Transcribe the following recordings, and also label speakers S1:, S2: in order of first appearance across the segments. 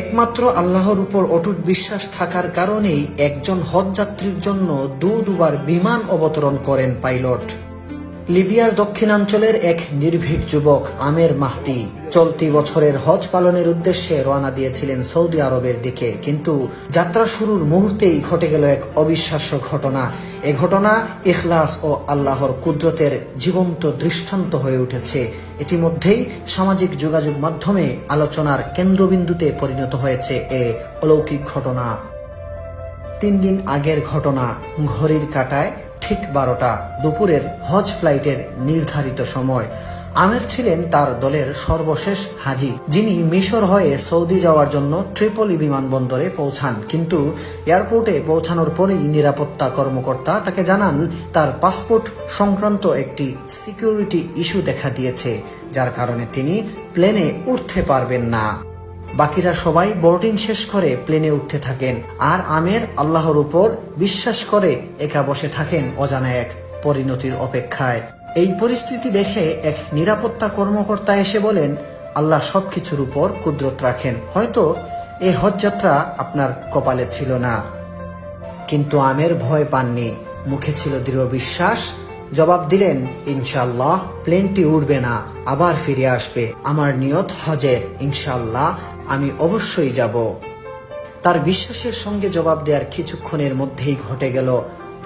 S1: একমাত্র আল্লাহর উপর অটুট বিশ্বাস থাকার কারণেই একজন হজযাত্রীর জন্য দুবার বিমান অবতরণ করেন পাইলট। লিবিয়ার দক্ষিণাঞ্চলের এক নির্ভীক যুবক আমের মাহদি চলতি বছরের হজ পালনের উদ্দেশ্যে রওনা দিয়েছিলেন সৌদি আরবের দিকে, কিন্তু যাত্রা শুরুর মুহূর্তেই ঘটে গেল এক অবিশ্বাস্য ঘটনা। এ ঘটনা ইখলাস ও আল্লাহর কুদরতের জীবন্ত দৃষ্টান্ত হয়ে উঠেছে। ইতিমধ্যেই সামাজিক যোগাযোগ মাধ্যমে আলোচনার কেন্দ্রবিন্দুতে পরিণত হয়েছে এ অলৌকিক ঘটনা। 3 দিন আগের ঘটনা। ঘড়ির কাঁটায় ঠিক 12টা, দুপুরের হজ ফ্লাইটের নির্ধারিত সময়। আমের ছিলেন তার দলের সর্বশেষ হাজি, যিনি মিশর হয়ে সৌদি যাওয়ার জন্য ট্রিপলি বিমানবন্দরে পৌঁছান। কিন্তু এয়ারপোর্টে পৌঁছানোর পরেই নিরাপত্তা কর্মকর্তা তাকে জানান তার পাসপোর্ট সংক্রান্ত একটি সিকিউরিটি ইস্যু দেখা দিয়েছে, যার কারণে তিনি প্লেনে উঠতে পারবেন না। বাকিরা সবাই বোর্ডিং শেষ করে প্লেনে উঠতে থাকেন, আর আমের আল্লাহর উপর বিশ্বাস করে একা বসে থাকেন অজানা এক পরিণতির অপেক্ষায়। এই পরিস্থিতি দেখে এক নিরাপত্তা কর্মকর্তা এসে বলেন, আল্লাহ সবকিছুর উপর কুদরত রাখেন, হয়তো এই হজযাত্রা আপনার কপালে ছিল না। কিন্তু আমের ভয় পাননি, মুখে ছিল দৃঢ় বিশ্বাস। জবাব দিলেন, ইনশাআল্লাহ প্লেনটি উড়বে না, আবার ফিরে আসবে। আমার নিয়ত হজের, ইনশাআল্লাহ আমি অবশ্যই যাব। তার বিশ্বাসের সঙ্গে জবাব দেওয়ার কিছুক্ষণের মধ্যেই ঘটে গেল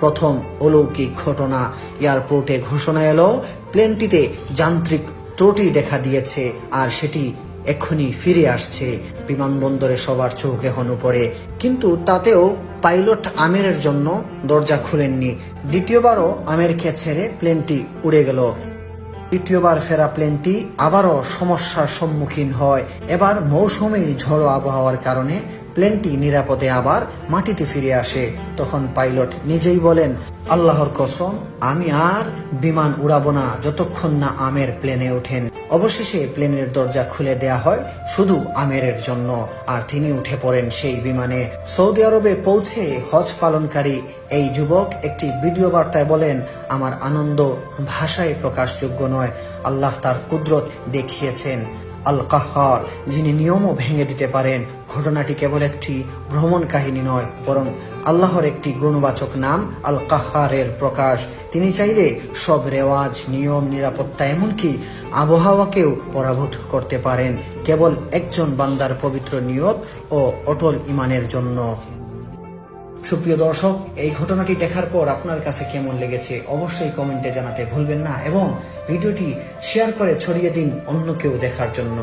S1: প্রথম অলৌকিক ঘটনা। এয়ারপোর্টে ঘোষণা এলো প্লেনটিতে যান্ত্রিক ত্রুটি দেখা দিয়েছে, আর সেটি এক্ষুনি ফিরে আসছে। বিমানবন্দরে সবার চোখ এখন উপরে, কিন্তু তাতেও পাইলট আমেরের জন্য দরজা খুলেননি। দ্বিতীয়বারও আমেরকে ছেড়ে প্লেনটি উড়ে গেল। তৃতীয়বার ফেরা প্লেনটি আবারও সমস্যার সম্মুখীন হয়। এবার মৌসুমী ঝড়ো আবহাওয়ার কারণে প্লেনটি নিরাপদে আবার মাটিতে ফিরে আসে। তখন পাইলট নিজেই বলেন, আল্লাহর কসম, আমি আর বিমান উড়াবো না যতক্ষণ না আমের প্লেনে ওঠেন। অবশেষে প্লেনের দরজা খুলে দেয়া হয় শুধু আমেরের জন্য, আর তিনি উঠে পড়েন সেই বিমানে। সৌদি আরবে পৌঁছে হজ পালনকারী এই যুবক একটি ভিডিও বার্তায় বলেন, আমার আনন্দ ভাষায় প্রকাশযোগ্য নয়। আল্লাহ তার কুদরত দেখিয়েছেন। আল কাহ্হার, যিনি নিয়মও ভেঙে দিতে পারেন। ঘটনাটি কেবল একটি ভ্রমণ কাহিনী নয়, বরং আল্লাহর একটি গুণবাচক নাম আল কাহ্হারের প্রকাশ। তিনি চাইলে সব রেওয়াজ, নিয়ম, নিরাপত্তা, এমনকি আবহাওয়াকেও পরাভূত করতে পারেন, কেবল একজন বান্দার পবিত্র নিয়ত ও অটল ঈমানের জন্য। সুপ্রিয় দর্শক, এই ঘটনাটি দেখার পর আপনার কাছে কেমন লেগেছে অবশ্যই কমেন্টে জানাতে ভুলবেন না, এবং ভিডিওটি শেয়ার করে ছড়িয়ে দিন অন্য কেউ দেখার জন্য।